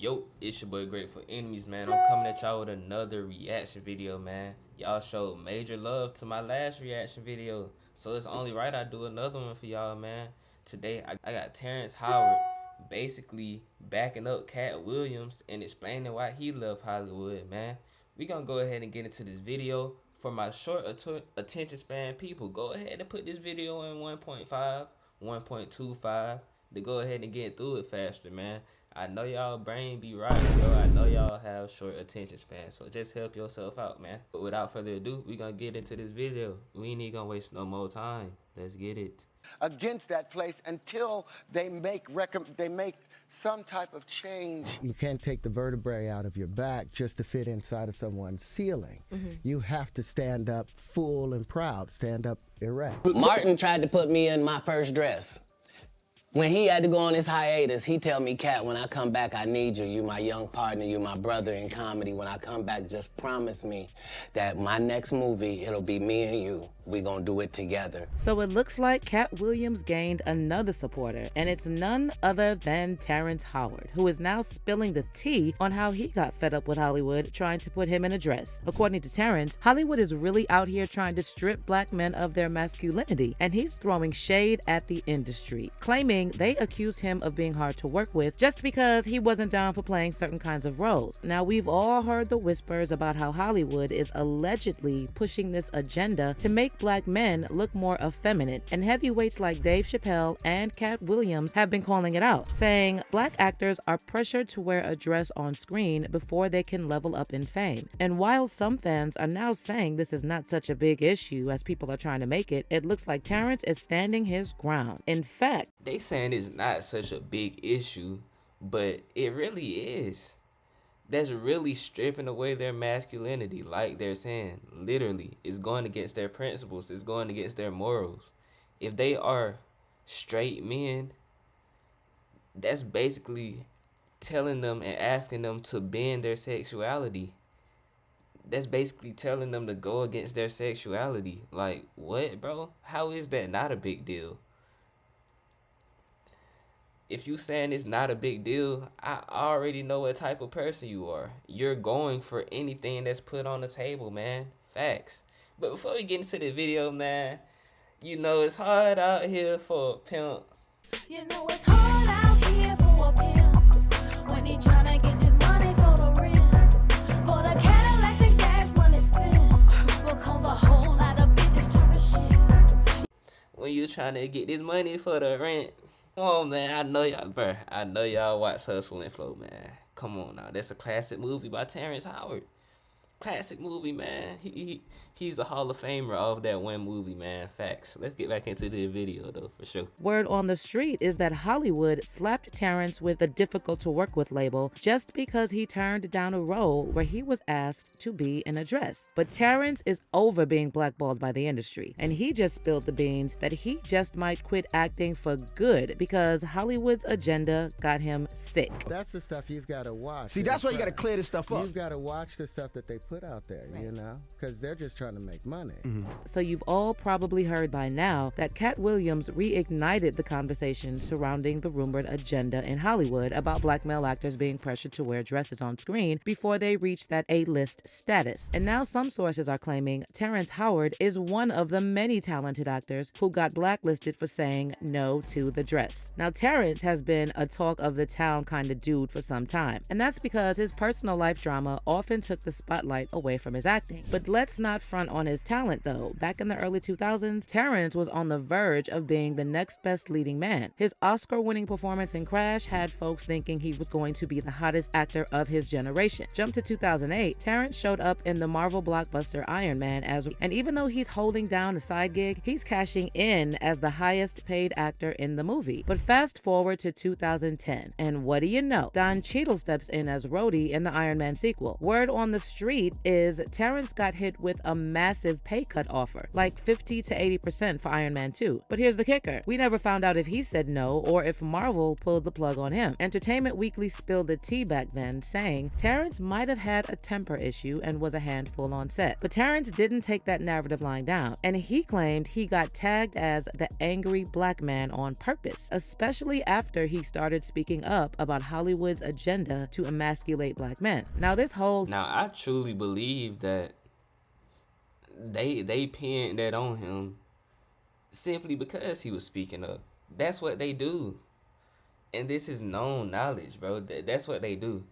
Yo, it's your boy Grateful Enemies, man. I'm coming at y'all with another reaction video, man. Y'all showed major love to my last reaction video, so it's only right I do another one for y'all, man. Today, I got Terrence Howard basically backing up Katt Williams and explaining why he left Hollywood, man. We gonna go ahead and get into this video. For my short attention span people, go ahead and put this video in 1.5, 1.25 to go ahead and get through it faster, man. I know y'all brain be right, bro. I know y'all have short attention span, so just help yourself out, man. But without further ado, we gonna get into this video. We ain't even gonna waste no more time. Let's get it. Against that place until they make some type of change. You can't take the vertebrae out of your back just to fit inside of someone's ceiling. You have to stand up full and proud, stand up erect. Martin tried to put me in my first dress. When he had to go on his hiatus, he tell me, Katt, when I come back, I need you. You my young partner, you my brother in comedy. When I come back, just promise me that my next movie, it'll be me and you. We gonna do it together. So it looks like Katt Williams gained another supporter, and it's none other than Terrence Howard, who is now spilling the tea on how he got fed up with Hollywood trying to put him in a dress. According to Terrence, Hollywood is really out here trying to strip black men of their masculinity, and he's throwing shade at the industry, claiming they accused him of being hard to work with just because he wasn't down for playing certain kinds of roles. Now, we've all heard the whispers about how Hollywood is allegedly pushing this agenda to make black men look more effeminate, and heavyweights like Dave Chappelle and Katt Williams have been calling it out, saying black actors are pressured to wear a dress on screen before they can level up in fame. And while some fans are now saying this is not such a big issue as people are trying to make it, it looks like Terrence is standing his ground. In fact, They saying it's not such a big issue, but it really is. That's really stripping away their masculinity, like they're saying. Literally, it's going against their principles. It's going against their morals. If they are straight men, that's basically telling them and asking them to bend their sexuality. That's basically telling them to go against their sexuality. Like, what, bro? How is that not a big deal? If you saying it's not a big deal, I already know what type of person you are. You're going for anything that's put on the table, man. Facts. But before we get into the video, man, you know it's hard out here for a pimp. You know it's hard out here for a pimp when he tryna get this money for the rent, for the Cadillacs and gas money spent, because a whole lot of bitches jumping shit. When you trying to get this money for the rent. Oh man, I know y'all, bro. I know y'all watch Hustle and Flow, man. Come on now, that's a classic movie by Terrence Howard. Classic movie, man. He's a Hall of Famer of that one movie, man. Facts. Let's get back into the video, though, for sure. word on the street is that Hollywood slapped Terrence with a difficult to work with label just because he turned down a role where he was asked to be in a dress. But Terrence is over being blackballed by the industry, and he just spilled the beans that he just might quit acting for good because Hollywood's agenda got him sick. That's the stuff you've got to watch. See, that's why you got to clear this stuff up. You've got to watch the stuff that they put out there, you know, because they're just trying to make money. So you've all probably heard by now that Katt Williams reignited the conversation surrounding the rumored agenda in Hollywood about black male actors being pressured to wear dresses on screen before they reach that A-list status. And now some sources are claiming Terrence Howard is one of the many talented actors who got blacklisted for saying no to the dress. Now, Terrence has been a talk of the town kind of dude for some time, and that's because his personal life drama often took the spotlight away from his acting. But let's not front on his talent, though. Back in the early 2000s, Terrence was on the verge of being the next best leading man. His Oscar-winning performance in Crash had folks thinking he was going to be the hottest actor of his generation. Jump to 2008, Terrence showed up in the Marvel blockbuster Iron Man and even though he's holding down a side gig, he's cashing in as the highest paid actor in the movie. But fast forward to 2010, and what do you know? Don Cheadle steps in as Rhodey in the Iron Man sequel. Word on the street tweet is Terrence got hit with a massive pay cut offer, like 50 to 80% for Iron Man 2. But here's the kicker. We never found out if he said no or if Marvel pulled the plug on him. Entertainment Weekly spilled the tea back then, saying Terrence might have had a temper issue and was a handful on set. But Terrence didn't take that narrative lying down, and he claimed he got tagged as the angry black man on purpose, especially after he started speaking up about Hollywood's agenda to emasculate black men. Now I truly believe that they pinned that on him simply because he was speaking up. That's what they do. And this is known knowledge, bro. That's what they do.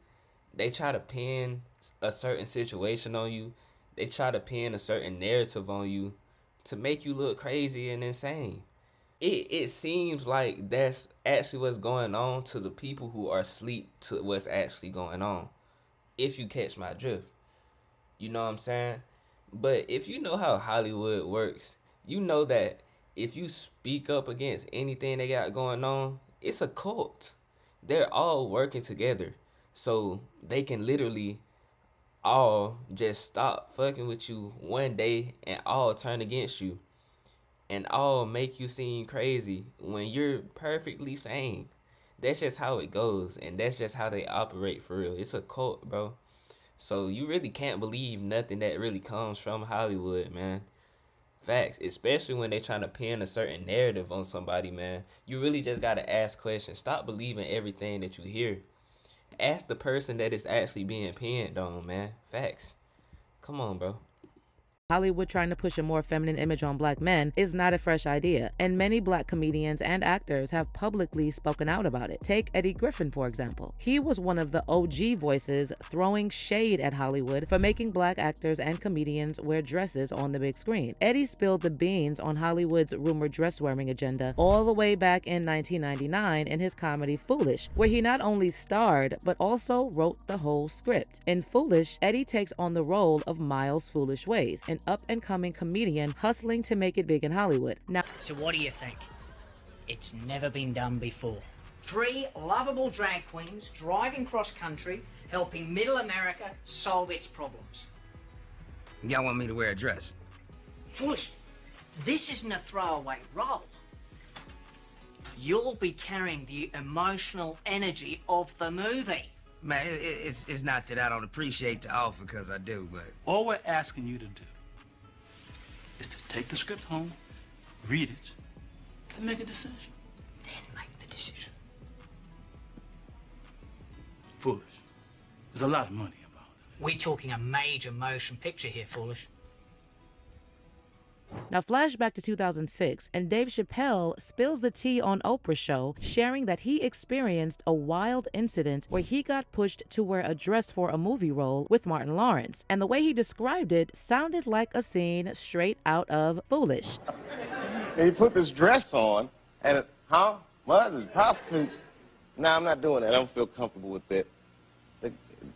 They try to pin a certain situation on you. They try to pin a certain narrative on you to make you look crazy and insane. It seems like that's actually what's going on to the people who are asleep to what's actually going on. If you catch my drift. You know what I'm saying? But if you know how Hollywood works, you know that if you speak up against anything they got going on, it's a cult. They're all working together. So they can literally all just stop fucking with you one day and all turn against you. And all make you seem crazy when you're perfectly sane. That's just how it goes. And that's just how they operate for real. It's a cult, bro. So you really can't believe nothing that really comes from Hollywood, man. Facts. Especially when they're trying to pin a certain narrative on somebody, man. You really just got to ask questions. Stop believing everything that you hear. Ask the person that is actually being pinned on, man. Facts. Come on, bro. Hollywood trying to push a more feminine image on black men is not a fresh idea, and many black comedians and actors have publicly spoken out about it. Take Eddie Griffin, for example. He was one of the OG voices throwing shade at Hollywood for making black actors and comedians wear dresses on the big screen. Eddie spilled the beans on Hollywood's rumored dress-wearing agenda all the way back in 1999 in his comedy Foolish, where he not only starred, but also wrote the whole script. In Foolish, Eddie takes on the role of Miles Foolish Ways, an up-and-coming comedian hustling to make it big in Hollywood. Now, so what do you think? It's never been done before. 3 lovable drag queens driving cross-country, helping middle America solve its problems. Y'all want me to wear a dress? Foolish. This isn't a throwaway role. You'll be carrying the emotional energy of the movie. Man, it's not that I don't appreciate the offer, because I do, but... All we're asking you to do is to take the script home, read it, and make a decision. Then make the decision. Foolish. There's a lot of money involved in it. We're talking a major motion picture here, Foolish. Now flashback to 2006, and Dave Chappelle spills the tea on Oprah's show, sharing that he experienced a wild incident where he got pushed to wear a dress for a movie role with Martin Lawrence. And the way he described it sounded like a scene straight out of Foolish. And he put this dress on, and what? The prostitute? Nah, I'm not doing that. I don't feel comfortable with that.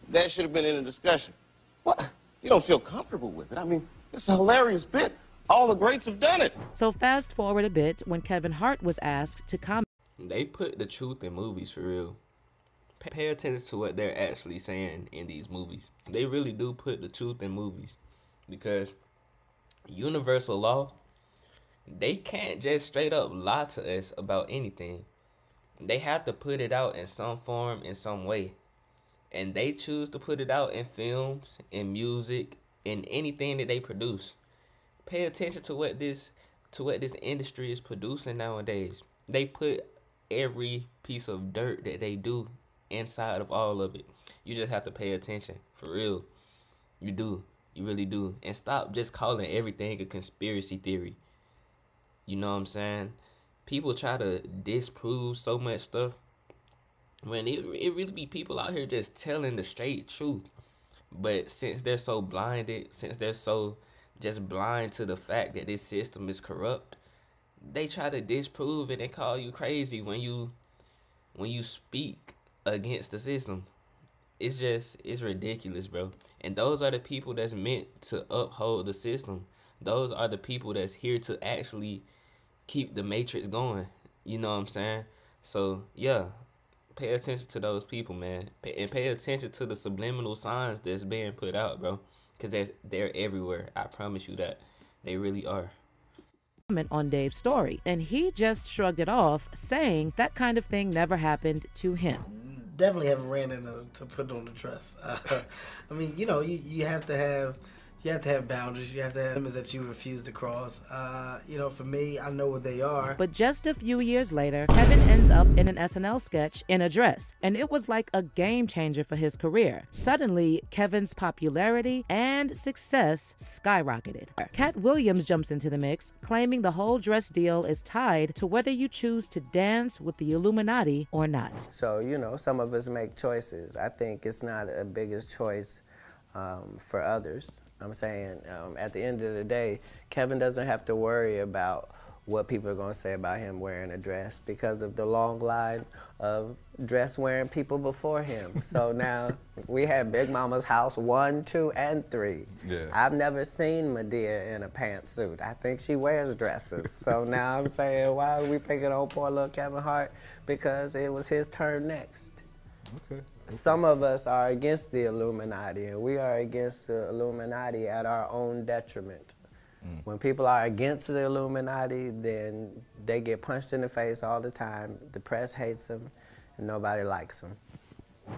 That should have been in the discussion. What? You don't feel comfortable with it? I mean, it's a hilarious bit. All the greats have done it. So fast forward a bit when Kevin Hart was asked to comment. They put the truth in movies for real. Pay attention to what they're actually saying in these movies. They really do put the truth in movies. Because universal law, they can't just straight up lie to us about anything. They have to put it out in some form, in some way. And they choose to put it out in films, in music, in anything that they produce. Pay attention to what this industry is producing nowadays. They put every piece of dirt that they do inside of all of it. You just have to pay attention, for real. You do. You really do. And stop just calling everything a conspiracy theory. You know what I'm saying? People try to disprove so much stuff when it really be people out here just telling the straight truth. But since they're so blinded, since they're so just blind to the fact that this system is corrupt, they try to disprove it and call you crazy when you speak against the system. It's ridiculous, bro. And those are the people that's meant to uphold the system. Those are the people that's here to actually keep the matrix going. You know what I'm saying? So yeah, pay attention to those people, man. And pay attention to the subliminal signs that's being put out, bro. because they're everywhere. I promise you that. They really are. On Dave's story, and he just shrugged it off, saying that kind of thing never happened to him. Definitely haven't ran into to put on the dress. I mean, you know, you have to have boundaries. You have to have limits that you refuse to cross. You know, for me, I know what they are. But just a few years later, Kevin ends up in an SNL sketch in a dress, and it was like a game changer for his career. Suddenly, Kevin's popularity and success skyrocketed. Katt Williams jumps into the mix, claiming the whole dress deal is tied to whether you choose to dance with the Illuminati or not. So, you know, some of us make choices. I think it's not a biggest choice for others. I'm saying at the end of the day, Kevin doesn't have to worry about what people are going to say about him wearing a dress because of the long line of dress-wearing people before him. So now we have Big Mama's house 1, 2, and 3. Yeah. I've never seen Medea in a pantsuit. I think she wears dresses. So now I'm saying, why are we picking on poor little Kevin Hart? Because it was his turn next. Okay. Some of us are against the Illuminati, and we are against the Illuminati at our own detriment. When people are against the Illuminati, then they get punched in the face all the time. The press hates them, and nobody likes them.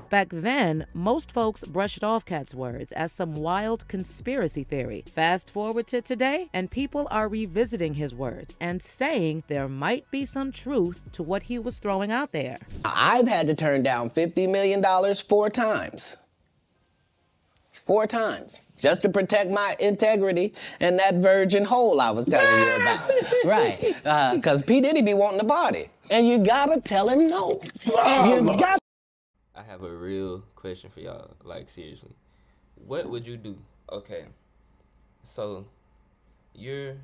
Back then, most folks brushed off Katt's words as some wild conspiracy theory. Fast forward to today, and people are revisiting his words and saying there might be some truth to what he was throwing out there. I've had to turn down $50 million 4 times. 4 times. Just to protect my integrity and that virgin hole I was telling you about. Right. Because P. Diddy be wanting to party. And you gotta tell him no. You got. I have a real question for y'all, like seriously. What would you do? Okay. So you're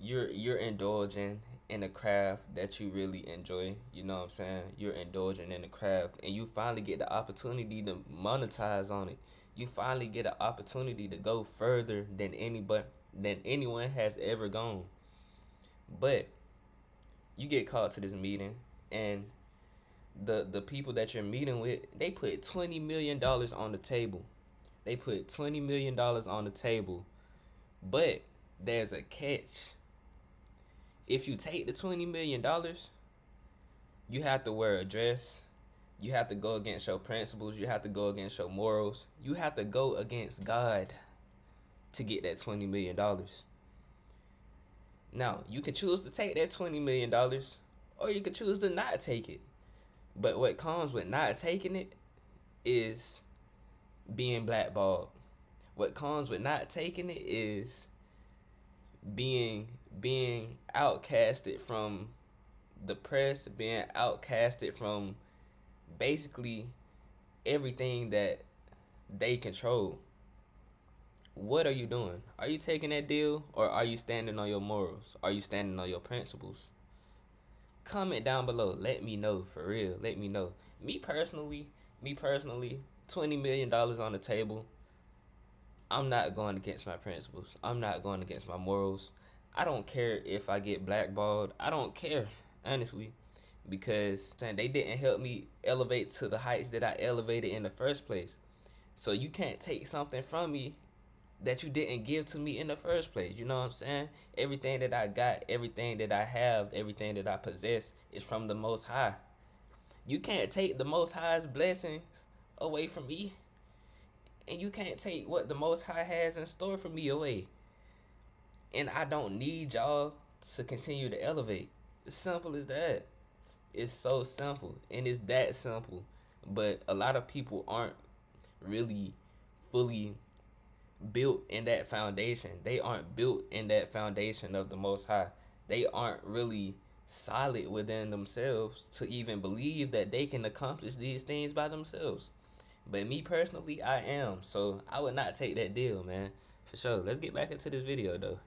indulging in a craft that you really enjoy, you know what I'm saying? You're indulging in a craft and you finally get the opportunity to monetize on it. You finally get an opportunity to go further than anyone has ever gone. But you get called to this meeting and the people that you're meeting with, they put $20 million on the table. They put $20 million on the table. But there's a catch. If you take the $20 million, you have to wear a dress. You have to go against your principles. You have to go against your morals. You have to go against God to get that $20 million. Now, you can choose to take that $20 million or you can choose to not take it. But what comes with not taking it is being blackballed. What comes with not taking it is being outcasted from the press, being outcasted from basically everything that they control. What are you doing? Are you taking that deal or are you standing on your morals? Are you standing on your principles? Comment down below. Let me know, for real. Let me know. Me personally, $20 million on the table. I'm not going against my principles. I'm not going against my morals. I don't care if I get blackballed. I don't care, honestly, because they didn't help me elevate to the heights that I elevated in the first place. So you can't take something from me that you didn't give to me in the first place. You know what I'm saying? Everything that I got, everything that I have, everything that I possess is from the Most High. You can't take the Most High's blessings away from me. And you can't take what the Most High has in store for me away. And I don't need y'all to continue to elevate. It's simple as that. It's so simple. And it's that simple. But a lot of people aren't really fully built in that foundation. They aren't built in that foundation of the Most High. They aren't really solid within themselves to even believe that they can accomplish these things by themselves. But me personally, I am. So I would not take that deal, man. For sure. Let's get back into this video, though.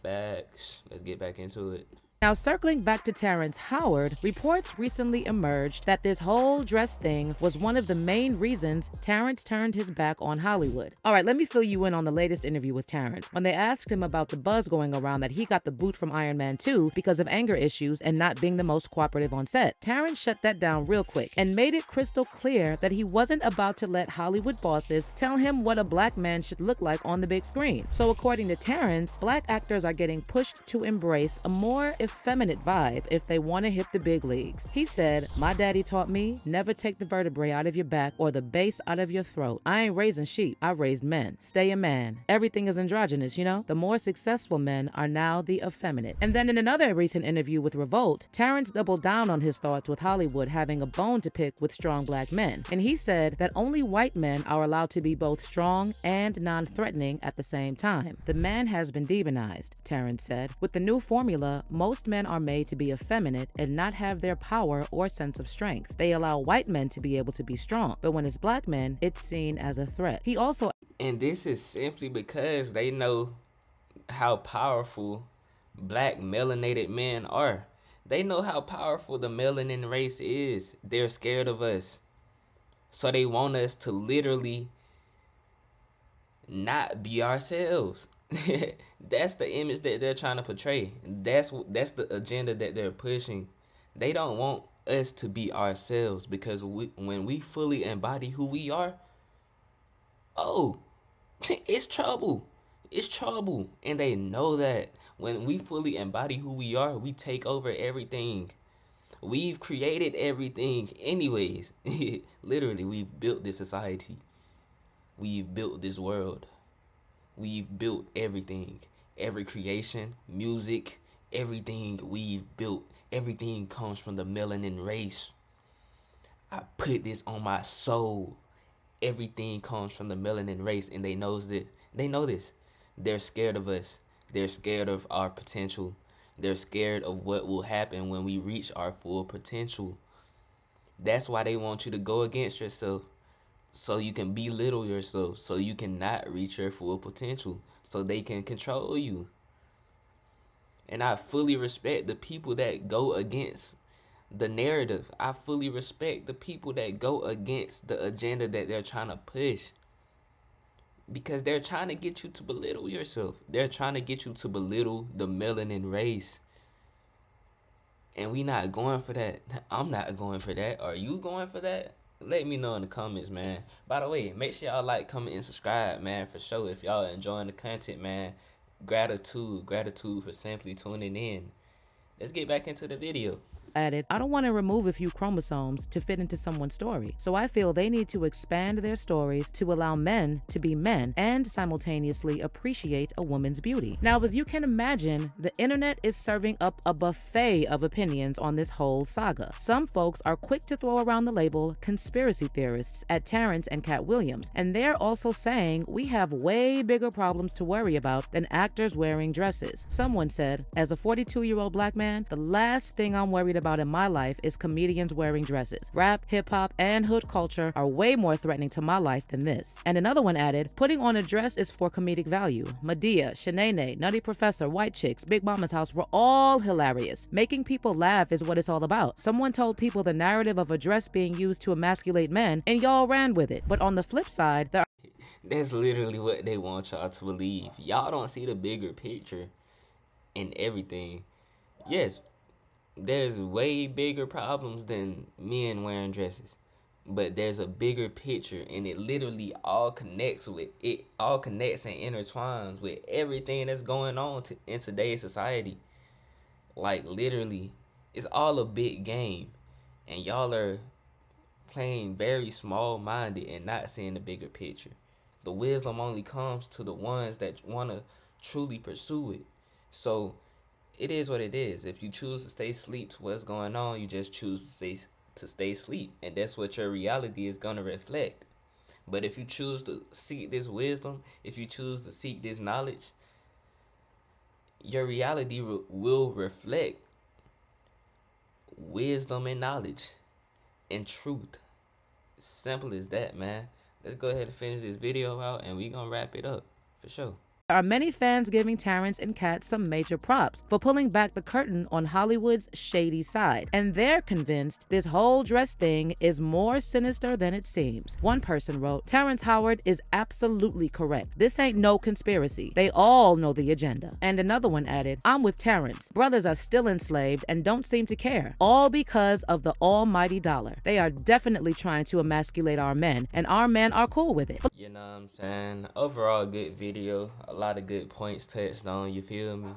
Facts. Let's get back into it. Now, circling back to Terrence Howard, reports recently emerged that this whole dress thing was one of the main reasons Terrence turned his back on Hollywood. All right, let me fill you in on the latest interview with Terrence. When they asked him about the buzz going around that he got the boot from Iron Man 2 because of anger issues and not being the most cooperative on set, Terrence shut that down real quick and made it crystal clear that he wasn't about to let Hollywood bosses tell him what a black man should look like on the big screen. So according to Terrence, black actors are getting pushed to embrace a more effeminate vibe if they want to hit the big leagues. He said, "My daddy taught me never take the vertebrae out of your back or the base out of your throat. I ain't raising sheep, I raised men. Stay a man. Everything is androgynous, you know? The more successful men are now the effeminate." And then in another recent interview with Revolt, Terrence doubled down on his thoughts with Hollywood having a bone to pick with strong black men. And he said that only white men are allowed to be both strong and non-threatening at the same time. "The man has been demonized," Terrence said. "With the new formula, most men are made to be effeminate and not have their power or sense of strength. They allow white men to be able to be strong, but when it's black men, it's seen as a threat." He also... And this is simply because they know how powerful black melanated men are. They know how powerful the melanin race is. They're scared of us. So they want us to literally not be ourselves. That's the image that they're trying to portray. That's the agenda that they're pushing. They don't want us to be ourselves, because when we fully embody who we are, oh, it's trouble. It's trouble. And they know that. When we fully embody who we are, we take over everything. We've created everything anyways. Literally, we've built this society. We've built this world. We've built everything. Every creation, music, everything we've built. Everything comes from the melanin race. I put this on my soul. Everything comes from the melanin race, and they know this. They know this. They're scared of us. They're scared of our potential. They're scared of what will happen when we reach our full potential. That's why they want you to go against yourself, so you can belittle yourself, so you cannot reach your full potential, so they can control you. And I fully respect the people that go against the narrative. I fully respect the people that go against the agenda that they're trying to push. Because they're trying to get you to belittle yourself. They're trying to get you to belittle the melanin race. And we not going for that. I'm not going for that. Are you going for that? Let me know in the comments, man. By the way, make sure y'all like, comment, and subscribe, man, for sure. If y'all enjoying the content, man, gratitude for simply tuning in. Let's get back into the video. Added, "I don't want to remove a few chromosomes to fit into someone's story. So I feel they need to expand their stories to allow men to be men and simultaneously appreciate a woman's beauty." Now, as you can imagine, the internet is serving up a buffet of opinions on this whole saga. Some folks are quick to throw around the label conspiracy theorists at Terrence and Katt Williams, and they're also saying we have way bigger problems to worry about than actors wearing dresses. Someone said, "As a 42-year-old black man, the last thing I'm worried about in my life is comedians wearing dresses. Rap, hip-hop, and hood culture are way more threatening to my life than this." And another one added, "Putting on a dress is for comedic value. Madea, Shanae, Nutty Professor, White Chicks, Big Mama's House were all hilarious. Making people laugh is what it's all about. Someone told people the narrative of a dress being used to emasculate men, and y'all ran with it. But on the flip side, there..." That's literally what they want y'all to believe. Y'all don't see the bigger picture in everything. Yes, there's way bigger problems than men wearing dresses, but there's a bigger picture, and it literally all connects and intertwines with everything that's going on in today's society. Like, literally, it's all a big game, and y'all are playing very small-minded and not seeing the bigger picture. The wisdom only comes to the ones that want to truly pursue it. So it is what it is. If you choose to stay asleep to what's going on, you just choose to stay asleep, and that's what your reality is going to reflect. But if you choose to seek this wisdom, if you choose to seek this knowledge, your reality will reflect wisdom and knowledge and truth. Simple as that, man. Let's go ahead and finish this video out, and we're going to wrap it up for sure. There are many fans giving Terrence and Katt some major props for pulling back the curtain on Hollywood's shady side, and they're convinced this whole dress thing is more sinister than it seems. One person wrote, "Terrence Howard is absolutely correct. This ain't no conspiracy. They all know the agenda." And another one added, "I'm with Terrence. Brothers are still enslaved and don't seem to care, all because of the almighty dollar. They are definitely trying to emasculate our men, and our men are cool with it." You know what I'm saying? Overall, good video. A lot of good points touched on, you feel me?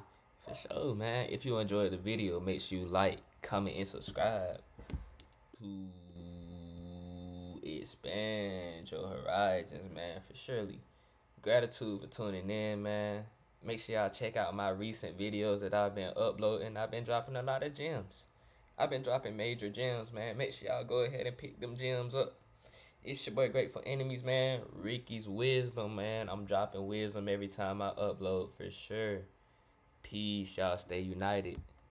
For sure, man. If you enjoyed the video, make sure you like, comment, and subscribe to expand your horizons, man, for surely. Gratitude for tuning in, man. Make sure y'all check out my recent videos that I've been uploading. I've been dropping a lot of gems. I've been dropping major gems, man. Make sure y'all go ahead and pick them gems up. It's your boy Grateful Enemies, man. Ricky's Wisdom, man. I'm dropping wisdom every time I upload, for sure. Peace, y'all. Stay united.